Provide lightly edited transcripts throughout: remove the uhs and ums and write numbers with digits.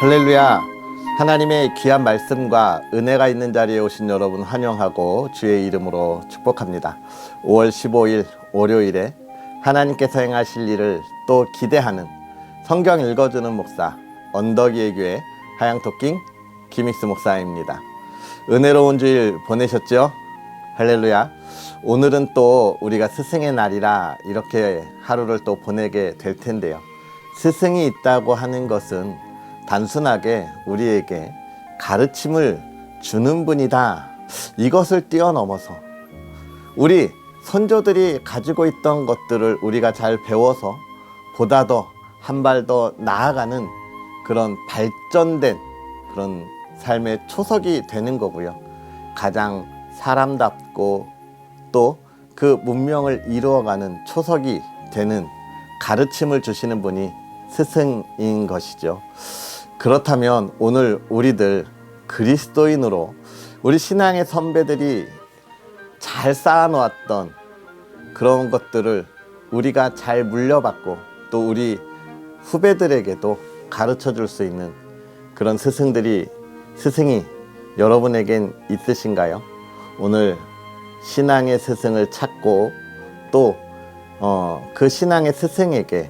할렐루야. 하나님의 귀한 말씀과 은혜가 있는 자리에 오신 여러분 환영하고 주의 이름으로 축복합니다. 5월 15일 월요일에 하나님께서 행하실 일을 또 기대하는 성경 읽어주는 목사 언덕이의 교회 하양토킹 김익수 목사입니다. 은혜로운 주일 보내셨죠? 할렐루야. 오늘은 또 우리가 스승의 날이라 이렇게 하루를 또 보내게 될 텐데요. 스승이 있다고 하는 것은 단순하게 우리에게 가르침을 주는 분이다, 이것을 뛰어넘어서 우리 선조들이 가지고 있던 것들을 우리가 잘 배워서 보다 더 한 발 더 나아가는 그런 발전된 그런 삶의 초석이 되는 거고요. 가장 사람답고 또 그 문명을 이루어가는 초석이 되는 가르침을 주시는 분이 스승인 것이죠. 그렇다면 오늘 우리들 그리스도인으로 우리 신앙의 선배들이 잘 쌓아놓았던 그런 것들을 우리가 잘 물려받고 또 우리 후배들에게도 가르쳐 줄 수 있는 그런 스승이 여러분에겐 있으신가요? 오늘 신앙의 스승을 찾고 또 그 신앙의 스승에게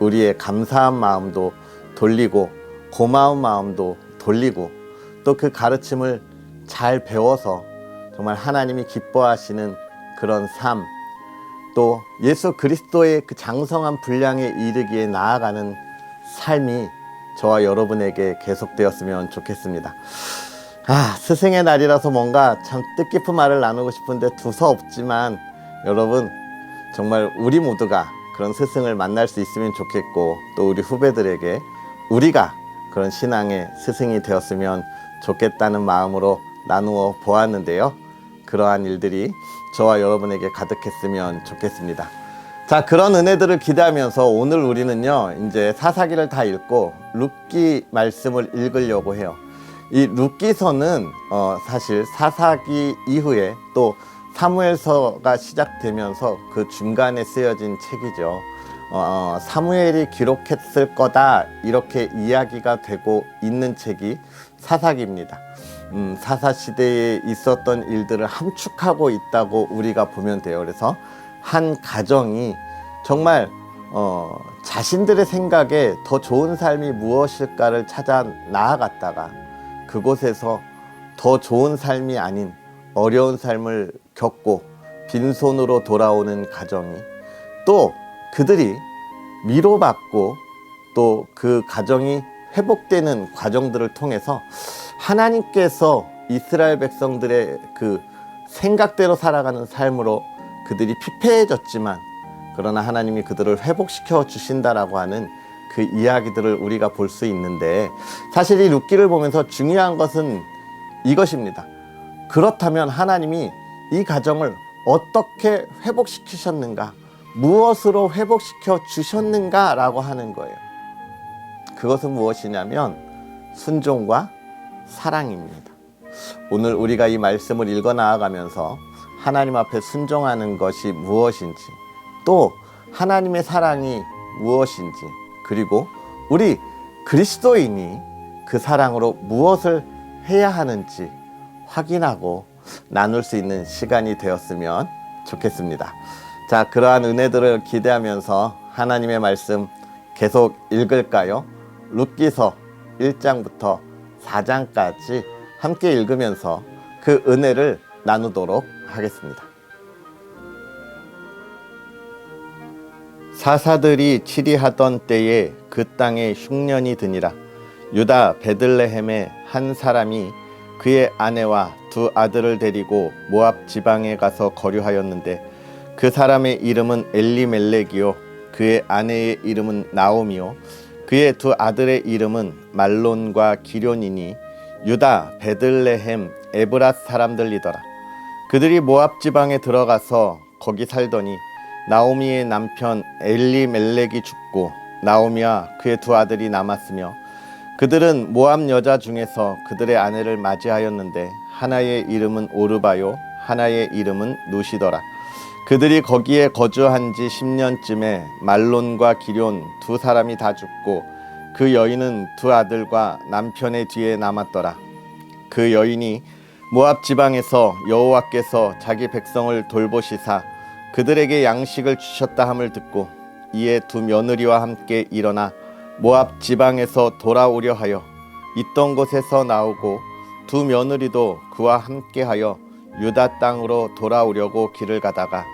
우리의 감사한 마음도 돌리고 고마운 마음도 돌리고 또 그 가르침을 잘 배워서 정말 하나님이 기뻐하시는 그런 삶, 또 예수 그리스도의 그 장성한 분량에 이르기에 나아가는 삶이 저와 여러분에게 계속되었으면 좋겠습니다. 스승의 날이라서 뭔가 참 뜻깊은 말을 나누고 싶은데 두서없지만 여러분, 정말 우리 모두가 그런 스승을 만날 수 있으면 좋겠고 또 우리 후배들에게 우리가 그런 신앙의 스승이 되었으면 좋겠다는 마음으로 나누어 보았는데요. 그러한 일들이 저와 여러분에게 가득했으면 좋겠습니다. 자, 그런 은혜들을 기대하면서 오늘 우리는요, 이제 사사기를 다 읽고 룻기 말씀을 읽으려고 해요. 이 룻기서는 사실 사사기 이후에 또 사무엘서가 시작되면서 그 중간에 쓰여진 책이죠. 사무엘이 기록했을 거다, 이렇게 이야기가 되고 있는 책이 사사기입니다. 사사시대에 있었던 일들을 함축하고 있다고 우리가 보면 돼요. 그래서 한 가정이 정말 자신들의 생각에 더 좋은 삶이 무엇일까를 찾아 나아갔다가 그곳에서 더 좋은 삶이 아닌 어려운 삶을 겪고 빈손으로 돌아오는 가정이, 또 그들이 위로받고 또 그 가정이 회복되는 과정들을 통해서 하나님께서 이스라엘 백성들의 그 생각대로 살아가는 삶으로 그들이 피폐해졌지만 그러나 하나님이 그들을 회복시켜 주신다라고 하는 그 이야기들을 우리가 볼 수 있는데, 사실 이 룻기를 보면서 중요한 것은 이것입니다. 그렇다면 하나님이 이 가정을 어떻게 회복시키셨는가, 무엇으로 회복시켜 주셨는가 라고 하는 거예요. 그것은 무엇이냐면 순종과 사랑입니다. 오늘 우리가 이 말씀을 읽어 나아가면서 하나님 앞에 순종하는 것이 무엇인지, 또 하나님의 사랑이 무엇인지, 그리고 우리 그리스도인이 그 사랑으로 무엇을 해야 하는지 확인하고 나눌 수 있는 시간이 되었으면 좋겠습니다. 자, 그러한 은혜들을 기대하면서 하나님의 말씀 계속 읽을까요? 룻기서 1장부터 4장까지 함께 읽으면서 그 은혜를 나누도록 하겠습니다. 사사들이 치리하던 때에 그 땅에 흉년이 드니라. 유다 베들레헴의 한 사람이 그의 아내와 두 아들을 데리고 모압 지방에 가서 거류하였는데 그 사람의 이름은 엘리멜렉이요 그의 아내의 이름은 나오미요 그의 두 아들의 이름은 말론과 기런이니 유다 베들레헴 에브랏 사람들이더라. 그들이 모압 지방에 들어가서 거기 살더니 나오미의 남편 엘리멜렉이 죽고 나오미와 그의 두 아들이 남았으며 그들은 모압 여자 중에서 그들의 아내를 맞이하였는데 하나의 이름은 오르바요 하나의 이름은 누시더라. 그들이 거기에 거주한 지 10년쯤에 말론과 기런 두 사람이 다 죽고 그 여인은 두 아들과 남편의 뒤에 남았더라. 그 여인이 모압 지방에서 여호와께서 자기 백성을 돌보시사 그들에게 양식을 주셨다 함을 듣고 이에 두 며느리와 함께 일어나 모압 지방에서 돌아오려 하여 있던 곳에서 나오고 두 며느리도 그와 함께하여 유다 땅으로 돌아오려고 길을 가다가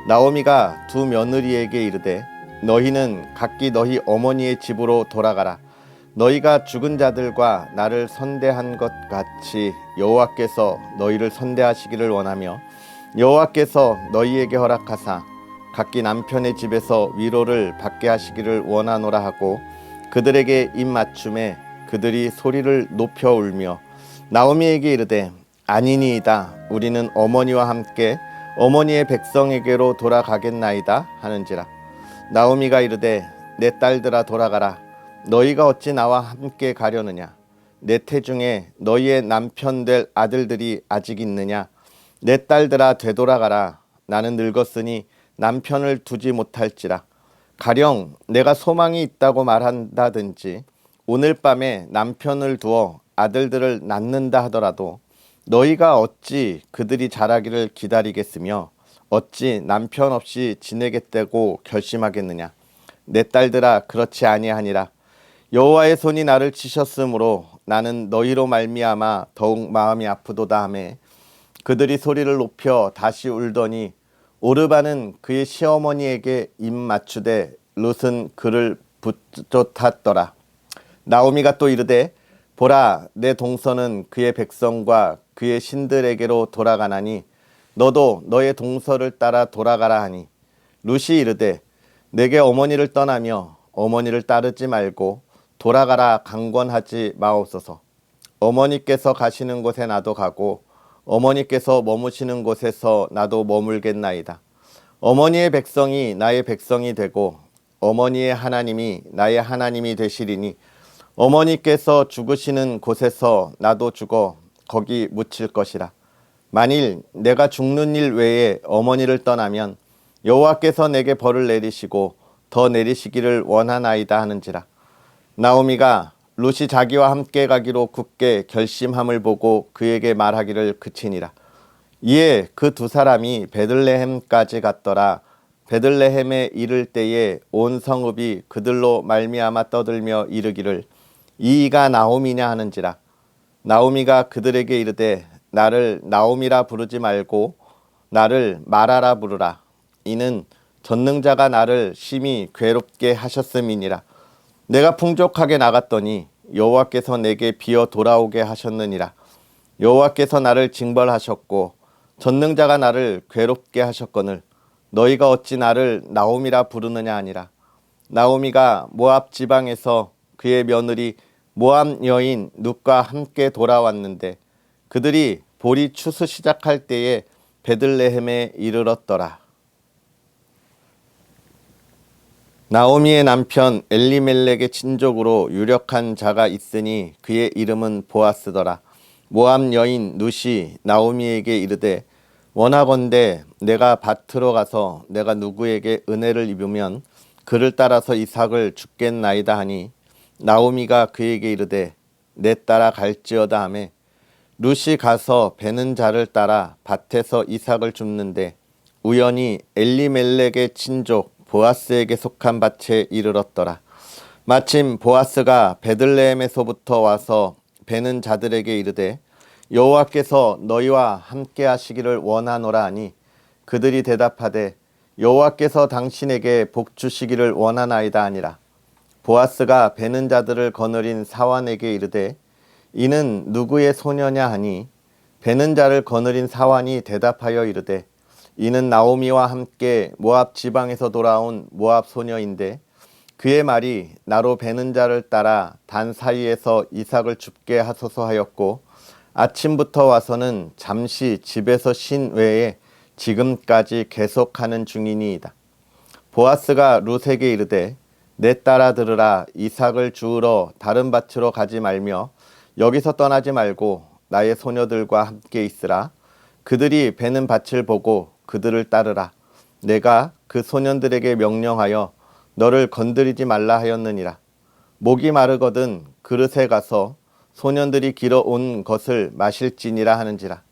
나오미가 두 며느리에게 이르되 너희는 각기 너희 어머니의 집으로 돌아가라. 너희가 죽은 자들과 나를 선대한 것 같이 여호와께서 너희를 선대하시기를 원하며 여호와께서 너희에게 허락하사 각기 남편의 집에서 위로를 받게 하시기를 원하노라 하고 그들에게 입맞춤에 그들이 소리를 높여 울며 나오미에게 이르되 아니니이다. 우리는 어머니와 함께 어머니의 백성에게로 돌아가겠나이다 하는지라. 나오미가 이르되 내 딸들아 돌아가라. 너희가 어찌 나와 함께 가려느냐. 내 태중에 너희의 남편 될 아들들이 아직 있느냐. 내 딸들아 되돌아가라. 나는 늙었으니 남편을 두지 못할지라. 가령 내가 소망이 있다고 말한다든지 오늘 밤에 남편을 두어 아들들을 낳는다 하더라도 너희가 어찌 그들이 자라기를 기다리겠으며 어찌 남편 없이 지내겠다고 결심하겠느냐. 내 딸들아 그렇지 아니하니라. 여호와의 손이 나를 치셨으므로 나는 너희로 말미암아 더욱 마음이 아프도다 하매 그들이 소리를 높여 다시 울더니 오르바는 그의 시어머니에게 입 맞추되 룻은 그를 붙쫓았더라. 나오미가 또 이르되 보라 내 동서는 그의 백성과 그의 신들에게로 돌아가나니 너도 너의 동서를 따라 돌아가라 하니 룻이 이르되 내게 어머니를 떠나며 어머니를 따르지 말고 돌아가라 강권하지 마옵소서. 어머니께서 가시는 곳에 나도 가고 어머니께서 머무시는 곳에서 나도 머물겠나이다. 어머니의 백성이 나의 백성이 되고 어머니의 하나님이 나의 하나님이 되시리니 어머니께서 죽으시는 곳에서 나도 죽어 거기 묻힐 것이라. 만일 내가 죽는 일 외에 어머니를 떠나면 여호와께서 내게 벌을 내리시고 더 내리시기를 원하나이다 하는지라. 나오미가 룻이 자기와 함께 가기로 굳게 결심함을 보고 그에게 말하기를 그치니라. 이에 그 두 사람이 베들레헴까지 갔더라. 베들레헴에 이를 때에 온 성읍이 그들로 말미암아 떠들며 이르기를 이가 나오미냐 하는지라. 나오미가 그들에게 이르되 나를 나오미라 부르지 말고 나를 마라라 부르라. 이는 전능자가 나를 심히 괴롭게 하셨음이니라. 내가 풍족하게 나갔더니 여호와께서 내게 비어 돌아오게 하셨느니라. 여호와께서 나를 징벌하셨고 전능자가 나를 괴롭게 하셨거늘 너희가 어찌 나를 나오미라 부르느냐 하니라. 나오미가 모압 지방에서 그의 며느리 모압 여인 룻과 함께 돌아왔는데 그들이 볼이 추수 시작할 때에 베들레헴에 이르렀더라. 나오미의 남편 엘리멜렉의 친족으로 유력한 자가 있으니 그의 이름은 보아스더라. 모압 여인 룻이 나오미에게 이르되 원하건대 내가 밭으로 가서 내가 누구에게 은혜를 입으면 그를 따라서 이삭을 줍겠나이다 하니 나오미가 그에게 이르되 내 따라 갈지어다 하매 룻이 가서 베는 자를 따라 밭에서 이삭을 줍는데 우연히 엘리멜렉의 친족 보아스에게 속한 밭에 이르렀더라. 마침 보아스가 베들레헴에서부터 와서 베는 자들에게 이르되 여호와께서 너희와 함께 하시기를 원하노라 하니 그들이 대답하되 여호와께서 당신에게 복 주시기를 원하나이다 하니라. 보아스가 베는 자들을 거느린 사환에게 이르되 이는 누구의 소녀냐 하니 베는 자를 거느린 사환이 대답하여 이르되 이는 나오미와 함께 모압 지방에서 돌아온 모압 소녀인데 그의 말이 나로 베는 자를 따라 단 사이에서 이삭을 줍게 하소서 하였고 아침부터 와서는 잠시 집에서 쉰 외에 지금까지 계속하는 중이니이다. 보아스가 룻에게 이르되 내 딸아 들으라. 이삭을 주우러 다른 밭으로 가지 말며 여기서 떠나지 말고 나의 소녀들과 함께 있으라. 그들이 베는 밭을 보고 그들을 따르라. 내가 그 소년들에게 명령하여 너를 건드리지 말라 하였느니라. 목이 마르거든 그릇에 가서 소년들이 길어온 것을 마실지니라 하는지라.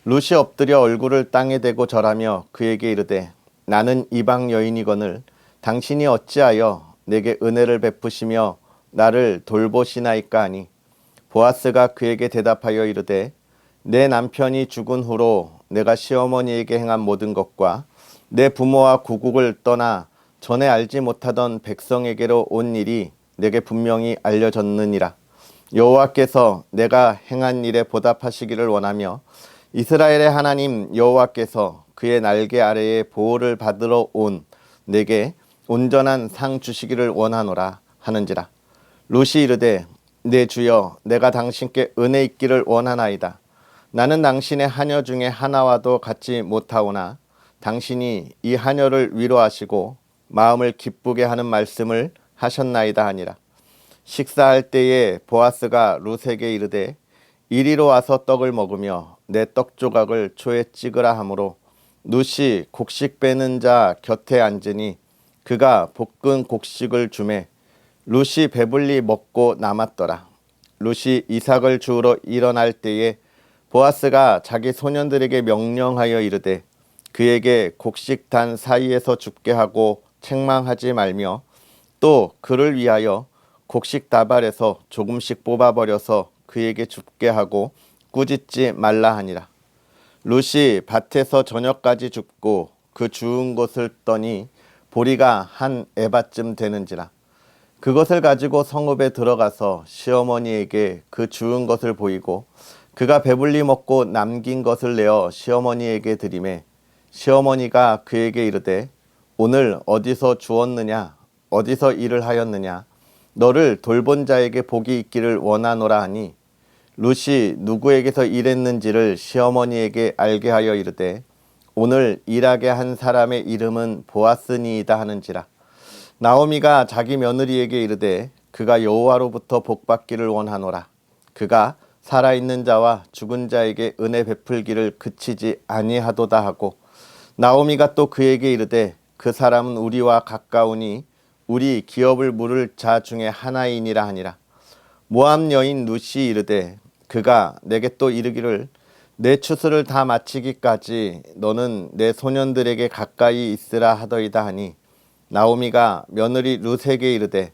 룻이 엎드려 얼굴을 땅에 대고 절하며 그에게 이르되 나는 이방 여인이거늘 당신이 어찌하여 내게 은혜를 베푸시며 나를 돌보시나이까 하니 보아스가 그에게 대답하여 이르되 내 남편이 죽은 후로 내가 시어머니에게 행한 모든 것과 내 부모와 고국을 떠나 전에 알지 못하던 백성에게로 온 일이 내게 분명히 알려졌느니라. 여호와께서 내가 행한 일에 보답하시기를 원하며 이스라엘의 하나님 여호와께서 그의 날개 아래에 보호를 받으러 온 내게 온전한 상 주시기를 원하노라 하는지라. 룻이 이르되 내 주여 내가 당신께 은혜 있기를 원하나이다. 나는 당신의 하녀 중에 하나와도 같지 못하오나 당신이 이 하녀를 위로하시고 마음을 기쁘게 하는 말씀을 하셨나이다 하니라. 식사할 때에 보아스가 룻에게 이르되 이리로 와서 떡을 먹으며 내 떡 조각을 초에 찍으라 하므로 룻이 곡식 빼는 자 곁에 앉으니 그가 볶은 곡식을 주매 룻이 배불리 먹고 남았더라. 룻이 이삭을 주우러 일어날 때에 보아스가 자기 소년들에게 명령하여 이르되 그에게 곡식 단 사이에서 죽게 하고 책망하지 말며 또 그를 위하여 곡식 다발에서 조금씩 뽑아버려서 그에게 줍게 하고 꾸짖지 말라 하니라. 룻이 밭에서 저녁까지 줍고 그 주운 것을 떠니 보리가 한 에바쯤 되는지라. 그것을 가지고 성읍에 들어가서 시어머니에게 그 주운 것을 보이고 그가 배불리 먹고 남긴 것을 내어 시어머니에게 드리매 시어머니가 그에게 이르되 오늘 어디서 주었느냐 어디서 일을 하였느냐 너를 돌본 자에게 복이 있기를 원하노라 하니 룻이 누구에게서 일했는지를 시어머니에게 알게 하여 이르되 오늘 일하게 한 사람의 이름은 보아스니이다 하는지라. 나오미가 자기 며느리에게 이르되 그가 여호와로부터 복받기를 원하노라. 그가 살아있는 자와 죽은 자에게 은혜 베풀기를 그치지 아니하도다 하고 나오미가 또 그에게 이르되 그 사람은 우리와 가까우니 우리 기업을 물을 자 중에 하나이니라 하니라. 모압 여인 룻이 이르되 그가 내게 또 이르기를 내 추수를 다 마치기까지 너는 내 소년들에게 가까이 있으라 하더이다 하니 나오미가 며느리 룻에게 이르되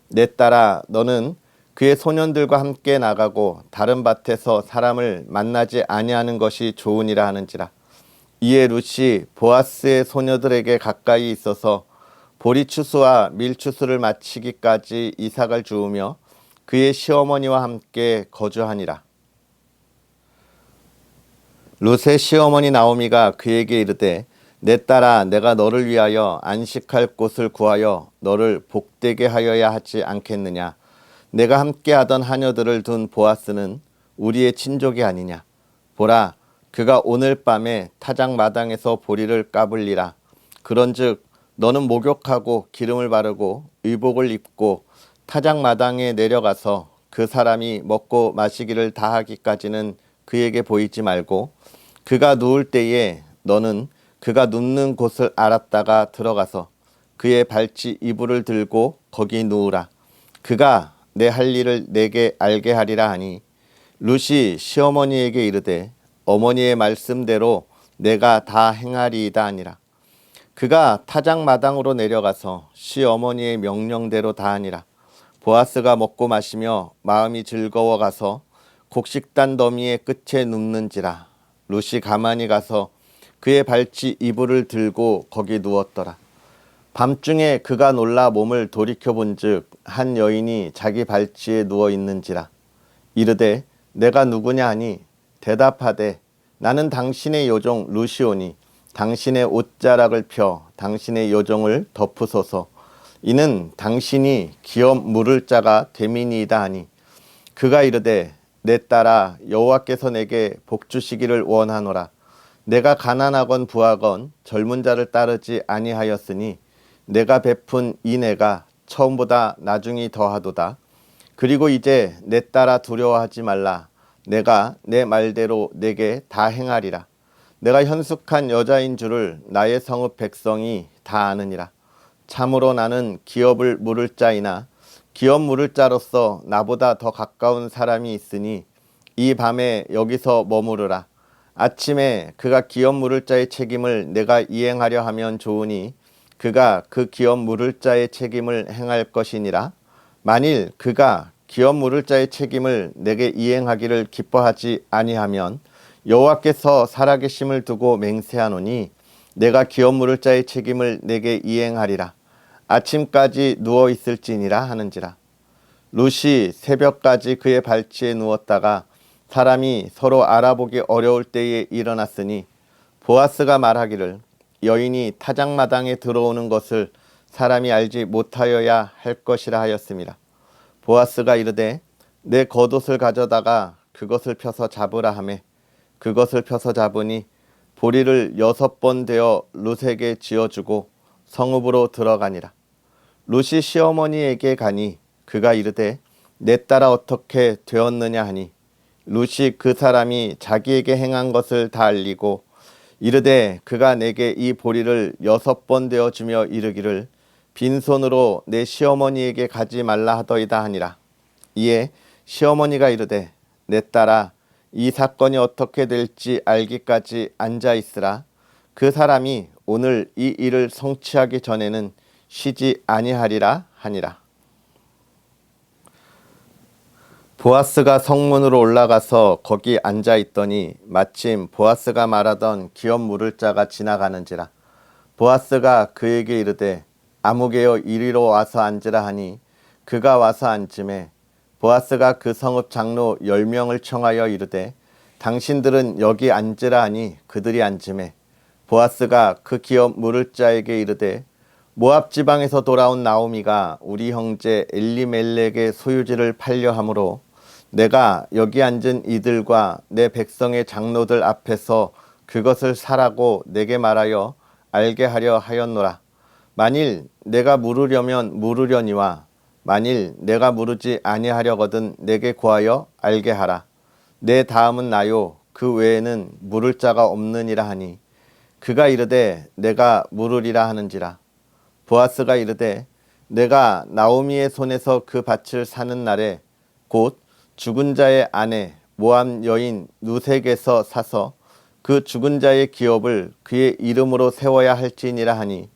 내 딸아 너는 그의 소년들과 함께 나가고 다른 밭에서 사람을 만나지 아니하는 것이 좋으니라 하는지라. 이에 룻이 보아스의 소녀들에게 가까이 있어서 보리 추수와 밀 추수를 마치기까지 이삭을 주우며 그의 시어머니와 함께 거주하니라. 룻의 시어머니 나오미가 그에게 이르되 내 딸아 내가 너를 위하여 안식할 곳을 구하여 너를 복되게 하여야 하지 않겠느냐. 내가 함께하던 하녀들을 둔 보아스는 우리의 친족이 아니냐. 보라 그가 오늘 밤에 타작 마당에서 보리를 까불리라. 그런즉 너는 목욕하고 기름을 바르고 의복을 입고 타작 마당에 내려가서 그 사람이 먹고 마시기를 다하기까지는 그에게 보이지 말고 그가 누울 때에 너는 그가 눕는 곳을 알았다가 들어가서 그의 발치 이불을 들고 거기 누우라. 그가 내 할 일을 내게 알게 하리라 하니 룻이 시어머니에게 이르되 어머니의 말씀대로 내가 다 행하리이다 하니라. 그가 타작 마당으로 내려가서 시어머니의 명령대로 다 하니라. 보아스가 먹고 마시며 마음이 즐거워 가서 곡식단 더미의 끝에 눕는지라. 룻이 가만히 가서 그의 발치 이불을 들고 거기 누웠더라. 밤중에 그가 놀라 몸을 돌이켜 본즉 한 여인이 자기 발치에 누워 있는지라. 이르되 내가 누구냐 하니 대답하되 나는 당신의 요종 룻이오니 당신의 옷자락을 펴 당신의 요종을 덮으소서. 이는 당신이 기업 물을 자가 됨이니이다 하니 그가 이르되 내 딸아 여호와께서 내게 복 주시기를 원하노라. 내가 가난하건 부하건 젊은 자를 따르지 아니하였으니 내가 베푼 인애가 처음보다 나중이 더하도다. 그리고 이제 내 딸아 두려워하지 말라. 내가 내 말대로 내게 다 행하리라. 내가 현숙한 여자인 줄을 나의 성읍 백성이 다 아느니라. 참으로 나는 기업을 물을 자이나 기업 물을 자로서 나보다 더 가까운 사람이 있으니 이 밤에 여기서 머무르라. 아침에 그가 기업 물을 자의 책임을 내가 이행하려 하면 좋으니 그가 그 기업 물을 자의 책임을 행할 것이니라. 만일 그가 기업 물을 자의 책임을 내게 이행하기를 기뻐하지 아니하면 여호와께서 살아계심을 두고 맹세하노니 내가 기업 물을 자의 책임을 내게 이행하리라. 아침까지 누워 있을지니라 하는지라. 룻이 새벽까지 그의 발치에 누웠다가 사람이 서로 알아보기 어려울 때에 일어났으니 보아스가 말하기를 여인이 타작마당에 들어오는 것을 사람이 알지 못하여야 할 것이라 하였습니다. 보아스가 이르되 내 겉옷을 가져다가 그것을 펴서 잡으라 하매 그것을 펴서 잡으니 보리를 6번 되어 룻에게 지어주고 성읍으로 들어가니라. 룻이 시어머니에게 가니 그가 이르되 내 딸아 어떻게 되었느냐 하니 룻이 그 사람이 자기에게 행한 것을 다 알리고 이르되 그가 내게 이 보리를 6번 되어 주며 이르기를 빈손으로 내 시어머니에게 가지 말라 하더이다 하니라. 이에 시어머니가 이르되 내 딸아 이 사건이 어떻게 될지 알기까지 앉아 있으라. 그 사람이 오늘 이 일을 성취하기 전에는 쉬지 아니하리라 하니라. 보아스가 성문으로 올라가서 거기 앉아 있더니 마침 보아스가 말하던 기업 물을 자가 지나가는지라. 보아스가 그에게 이르되 아무개여 이리로 와서 앉으라 하니 그가 와서 앉음에 보아스가 그 성읍 장로 10명을 청하여 이르되 당신들은 여기 앉으라 하니 그들이 앉음에 보아스가 그 기업 물을 자에게 이르되 모압 지방에서 돌아온 나오미가 우리 형제 엘리멜렉의 소유지를 팔려 함으로 내가 여기 앉은 이들과 내 백성의 장로들 앞에서 그것을 사라고 내게 말하여 알게 하려 하였노라. 만일 내가 물으려면 물으려니와 만일 내가 물으지 아니하려거든 내게 구하여 알게 하라. 내 다음은 나요 그 외에는 물을 자가 없느니라 하니 그가 이르되 내가 물으리라 하는지라. 보아스가 이르되 내가 나오미의 손에서 그 밭을 사는 날에 곧 죽은 자의 아내 모압 여인 룻에게서 사서 그 죽은 자의 기업을 그의 이름으로 세워야 할지니라 하니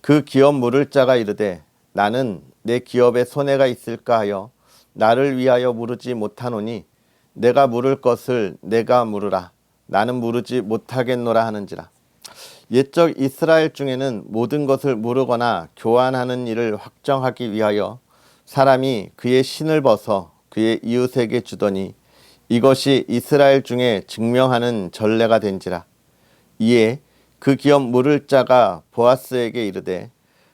그 기업 물을 자가 이르되 나는 내 기업에 손해가 있을까 하여 나를 위하여 물으지 못하노니 내가 물을 것을 내가 물으라. 나는 물으지 못하겠노라 하는지라. 옛적 이스라엘 중에는 모든 것을 물으거나 교환하는 일을 확정하기 위하여 사람이 그의 신을 벗어 그의 이웃에게 주더니 이것이 이스라엘 중에 증명하는 전례가 된지라. 이에 그 기업 물을 자가 보아스에게 이르되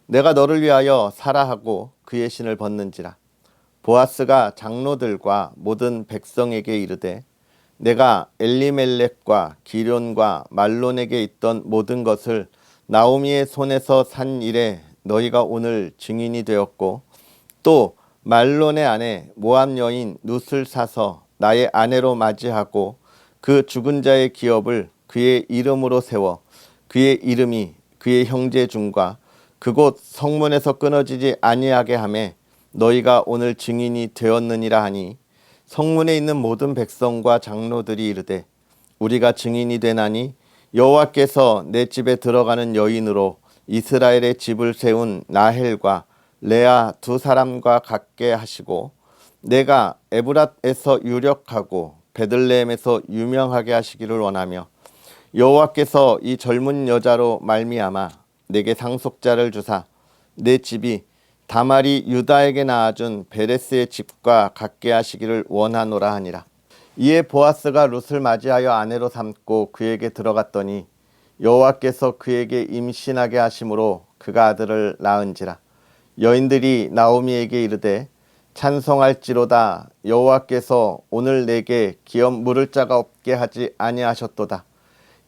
내가 너를 위하여 사라 하고 그의 신을 벗는지라. 보아스가 장로들과 모든 백성에게 이르되 내가 엘리멜렉과 기럨과 말론에게 있던 모든 것을 나오미의 손에서 산 일에 너희가 오늘 증인이 되었고 또 말론의 아내 모압 여인 룻을 사서 나의 아내로 맞이하고 그 죽은 자의 기업을 그의 이름으로 세워 그의 이름이 그의 형제 중과 그곳 성문에서 끊어지지 아니하게 하매 너희가 오늘 증인이 되었느니라 하니 성문에 있는 모든 백성과 장로들이 이르되 우리가 증인이 되나니 여호와께서 내 집에 들어가는 여인으로 이스라엘의 집을 세운 라헬과 레아 두 사람과 같게 하시고 내가 에브랏에서 유력하고 베들레헴에서 유명하게 하시기를 원하며 여호와께서 이 젊은 여자로 말미암아 내게 상속자를 주사 내 집이 다말이 유다에게 낳아준 베레스의 집과 같게 하시기를 원하노라 하니라. 이에 보아스가 룻을 맞이하여 아내로 삼고 그에게 들어갔더니 여호와께서 그에게 임신하게 하심으로 그가 아들을 낳은지라. 여인들이 나오미에게 이르되 찬송할지로다 여호와께서 오늘 내게 기업 물을 자가 없게 하지 아니하셨도다.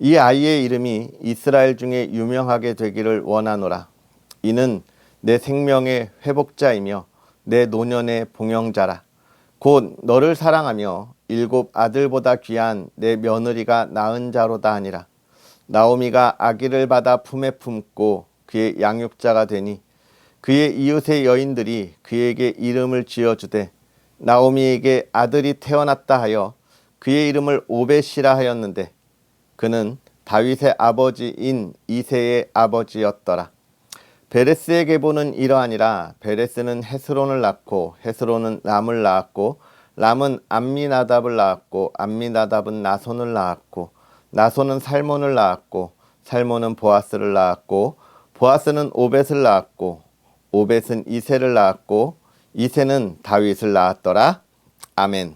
이 아이의 이름이 이스라엘 중에 유명하게 되기를 원하노라. 이는 내 생명의 회복자이며 내 노년의 봉영자라. 곧 너를 사랑하며 7 아들보다 귀한 내 며느리가 낳은 자로다 하니라. 나오미가 아기를 받아 품에 품고 그의 양육자가 되니 그의 이웃의 여인들이 그에게 이름을 지어주되 나오미에게 아들이 태어났다 하여 그의 이름을 오벳이라 하였는데 그는 다윗의 아버지인 이새의 아버지였더라. 베레스의 계보는 이러하니라. 베레스는 헤스론을 낳고 헤스론은 람을 낳았고 람은 암미나답을 낳았고 암미나답은 나손을 낳았고 나손은 살몬을 낳았고 살몬은 보아스를 낳았고 보아스는 오벳을 낳았고 오벳은 이새를 낳았고 이새는 다윗을 낳았더라. 아멘.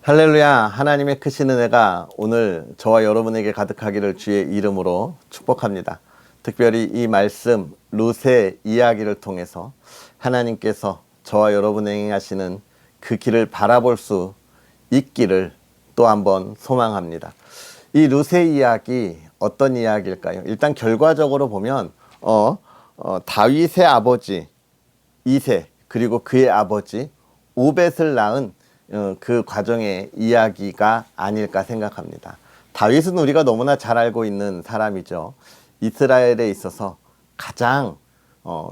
할렐루야. 하나님의 크신 은혜가 오늘 저와 여러분에게 가득하기를 주의 이름으로 축복합니다. 특별히 이 말씀 룻의 이야기를 통해서 하나님께서 저와 여러분에게 행하시는 그 길을 바라볼 수 있기를 또 한번 소망합니다. 이 룻의 이야기 어떤 이야기일까요? 일단 결과적으로 보면 다윗의 아버지 이새 그리고 그의 아버지 오벳을 낳은 그 과정의 이야기가 아닐까 생각합니다. 다윗은 우리가 너무나 잘 알고 있는 사람이죠. 이스라엘에 있어서 가장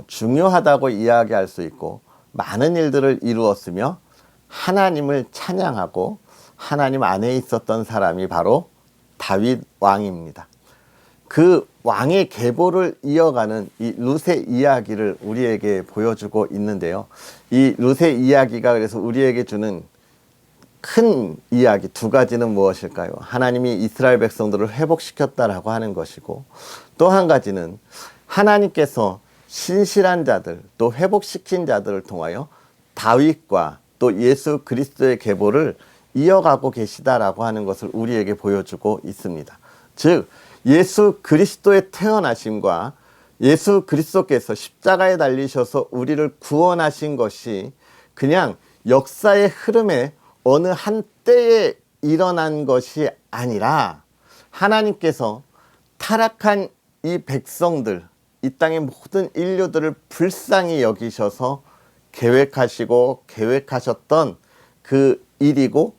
중요하다고 이야기할 수 있고 많은 일들을 이루었으며 하나님을 찬양하고 하나님 안에 있었던 사람이 바로 다윗 왕입니다. 그 왕의 계보를 이어가는 이 룻의 이야기를 우리에게 보여주고 있는데요. 이 룻의 이야기가 그래서 우리에게 주는 큰 이야기 두 가지는 무엇일까요? 하나님이 이스라엘 백성들을 회복시켰다라고 하는 것이고 또 한 가지는 하나님께서 신실한 자들 또 회복시킨 자들을 통하여 다윗과 또 예수 그리스도의 계보를 이어가고 계시다라고 하는 것을 우리에게 보여주고 있습니다. 즉 예수 그리스도의 태어나심과 예수 그리스도께서 십자가에 달리셔서 우리를 구원하신 것이 그냥 역사의 흐름에 어느 한 때에 일어난 것이 아니라 하나님께서 타락한 이 백성들, 이 땅의 모든 인류들을 불쌍히 여기셔서 계획하시고 계획하셨던 그 일이고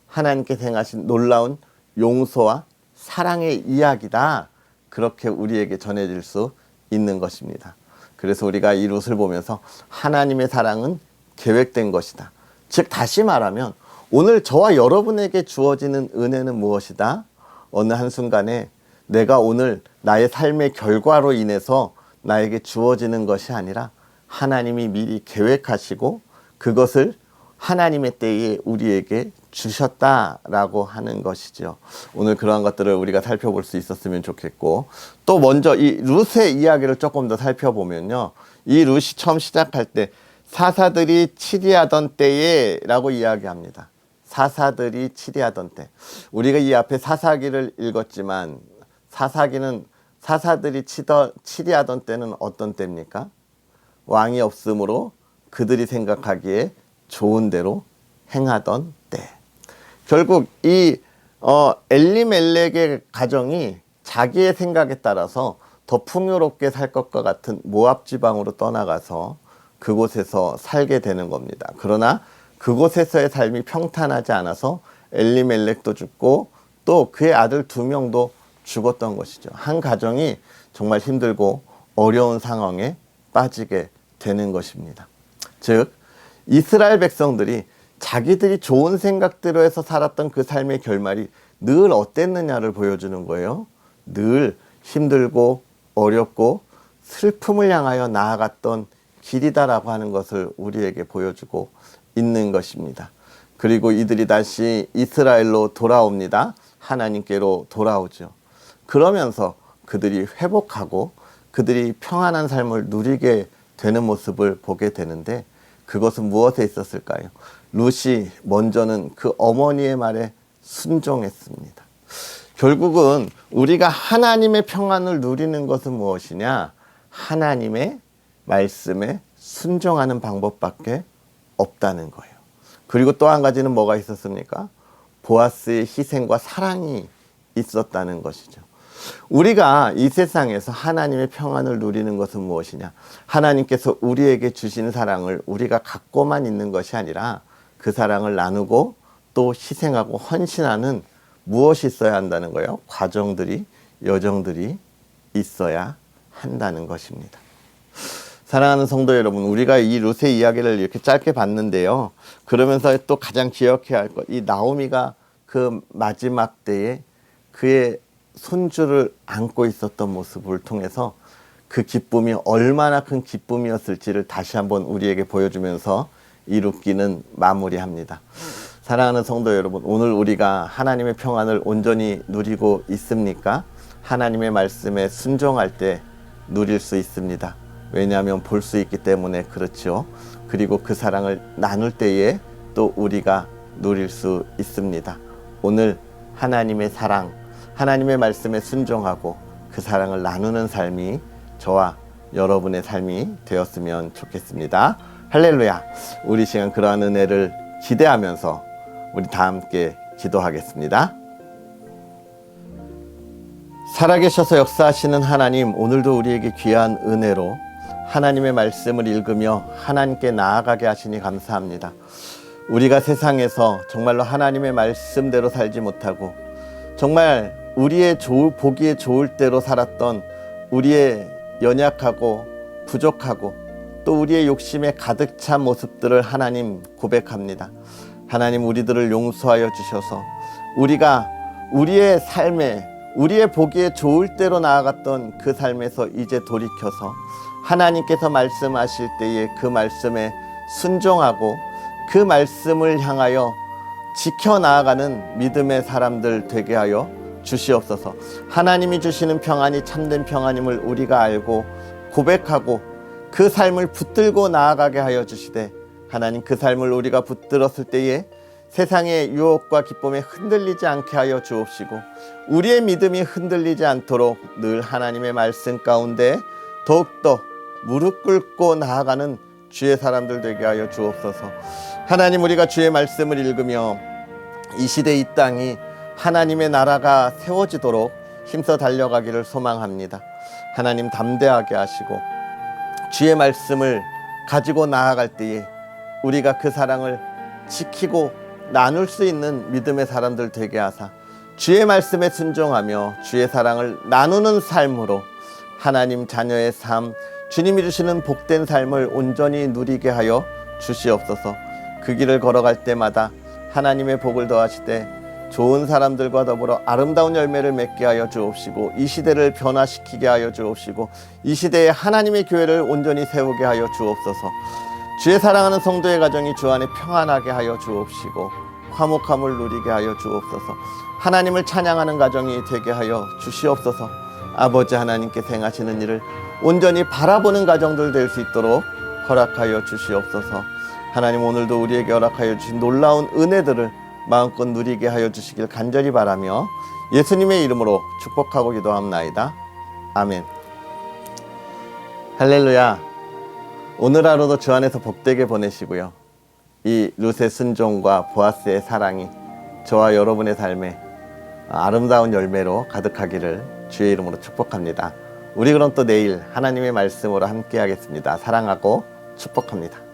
하나님께서 행하신 놀라운 용서와 사랑의 이야기다. 그렇게 우리에게 전해질 수 있는 것입니다. 그래서 우리가 이 룻을 보면서 하나님의 사랑은 계획된 것이다. 즉 다시 말하면 오늘 저와 여러분에게 주어지는 은혜는 무엇이다? 어느 한순간에 내가 오늘 나의 삶의 결과로 인해서 나에게 주어지는 것이 아니라 하나님이 미리 계획하시고 그것을 하나님의 때에 우리에게 주셨다라고 하는 것이죠. 오늘 그러한 것들을 우리가 살펴볼 수 있었으면 좋겠고 또 먼저 이 룻의 이야기를 조금 더 살펴보면요. 이 룻이 처음 시작할 때 사사들이 치리하던 때에 라고 이야기합니다. 사사들이 치리하던 때. 우리가 이 앞에 사사기를 읽었지만 사사기는 사사들이 치리하던 때는 어떤 때입니까? 왕이 없으므로 그들이 생각하기에 좋은 대로 행하던 때. 결국 이 엘리멜렉의 가정이 자기의 생각에 따라서 더 풍요롭게 살 것과 같은 모압 지방으로 떠나가서 그곳에서 살게 되는 겁니다. 그러나 그곳에서의 삶이 평탄하지 않아서 엘리멜렉도 죽고 또 그의 아들 2명도 죽었던 것이죠. 한 가정이 정말 힘들고 어려운 상황에 빠지게 되는 것입니다. 즉 이스라엘 백성들이 자기들이 좋은 생각대로 해서 살았던 그 삶의 결말이 늘 어땠느냐를 보여주는 거예요. 늘 힘들고 어렵고 슬픔을 향하여 나아갔던 길이다라고 하는 것을 우리에게 보여주고 있는 것입니다. 그리고 이들이 다시 이스라엘로 돌아옵니다. 하나님께로 돌아오죠. 그러면서 그들이 회복하고 그들이 평안한 삶을 누리게 되는 모습을 보게 되는데 그것은 무엇에 있었을까요? 룻이 먼저는 그 어머니의 말에 순종했습니다. 결국은 우리가 하나님의 평안을 누리는 것은 무엇이냐? 하나님의 말씀에 순종하는 방법밖에 없다는 거예요. 그리고 또 한 가지는 뭐가 있었습니까? 보아스의 희생과 사랑이 있었다는 것이죠. 우리가 이 세상에서 하나님의 평안을 누리는 것은 무엇이냐? 하나님께서 우리에게 주신 사랑을 우리가 갖고만 있는 것이 아니라 그 사랑을 나누고 또 희생하고 헌신하는 무엇이 있어야 한다는 거예요? 과정들이, 여정들이 있어야 한다는 것입니다. 사랑하는 성도 여러분, 우리가 이 룻의 이야기를 이렇게 짧게 봤는데요. 그러면서 또 가장 기억해야 할 것, 이 나오미가 그 마지막 때에 그의 손주를 안고 있었던 모습을 통해서 그 기쁨이 얼마나 큰 기쁨이었을지를 다시 한번 우리에게 보여주면서 이 룻기는 마무리합니다. 사랑하는 성도 여러분, 오늘 우리가 하나님의 평안을 온전히 누리고 있습니까? 하나님의 말씀에 순종할 때 누릴 수 있습니다. 왜냐하면 볼 수 있기 때문에 그렇죠. 그리고 그 사랑을 나눌 때에 또 우리가 누릴 수 있습니다. 오늘 하나님의 사랑, 하나님의 말씀에 순종하고 그 사랑을 나누는 삶이 저와 여러분의 삶이 되었으면 좋겠습니다. 할렐루야. 우리 시간 그러한 은혜를 기대하면서 우리 다 함께 기도하겠습니다. 살아계셔서 역사하시는 하나님, 오늘도 우리에게 귀한 은혜로 하나님의 말씀을 읽으며 하나님께 나아가게 하시니 감사합니다. 우리가 세상에서 정말로 하나님의 말씀대로 살지 못하고 정말 우리의 보기에 좋을 대로 살았던 우리의 연약하고 부족하고 또 우리의 욕심에 가득 찬 모습들을 하나님 고백합니다. 하나님, 우리들을 용서하여 주셔서 우리가 우리의 삶에 우리의 보기에 좋을 대로 나아갔던 그 삶에서 이제 돌이켜서 하나님께서 말씀하실 때에 그 말씀에 순종하고 그 말씀을 향하여 지켜나아가는 믿음의 사람들 되게 하여 주시옵소서. 하나님이 주시는 평안이 참된 평안임을 우리가 알고 고백하고 그 삶을 붙들고 나아가게 하여 주시되, 하나님, 그 삶을 우리가 붙들었을 때에 세상의 유혹과 기쁨에 흔들리지 않게 하여 주옵시고 우리의 믿음이 흔들리지 않도록 늘 하나님의 말씀 가운데 더욱더 무릎 꿇고 나아가는 주의 사람들 되게 하여 주옵소서. 하나님, 우리가 주의 말씀을 읽으며 이 시대 이 땅이 하나님의 나라가 세워지도록 힘써 달려가기를 소망합니다. 하나님, 담대하게 하시고 주의 말씀을 가지고 나아갈 때에 우리가 그 사랑을 지키고 나눌 수 있는 믿음의 사람들 되게 하사 주의 말씀에 순종하며 주의 사랑을 나누는 삶으로 하나님 자녀의 삶, 주님이 주시는 복된 삶을 온전히 누리게 하여 주시옵소서. 그 길을 걸어갈 때마다 하나님의 복을 더하시되 좋은 사람들과 더불어 아름다운 열매를 맺게 하여 주옵시고 이 시대를 변화시키게 하여 주옵시고 이 시대에 하나님의 교회를 온전히 세우게 하여 주옵소서. 주의 사랑하는 성도의 가정이 주 안에 평안하게 하여 주옵시고 화목함을 누리게 하여 주옵소서. 하나님을 찬양하는 가정이 되게 하여 주시옵소서. 아버지 하나님께서 행하시는 일을 온전히 바라보는 가정들 될 수 있도록 허락하여 주시옵소서. 하나님, 오늘도 우리에게 허락하여 주신 놀라운 은혜들을 마음껏 누리게 하여 주시길 간절히 바라며 예수님의 이름으로 축복하고 기도합나이다. 아멘. 할렐루야. 오늘 하루도 주 안에서 복되게 보내시고요. 이 룻의 순종과 보아스의 사랑이 저와 여러분의 삶에 아름다운 열매로 가득하기를 주의 이름으로 축복합니다. 우리 그럼 또 내일 하나님의 말씀으로 함께 하겠습니다. 사랑하고 축복합니다.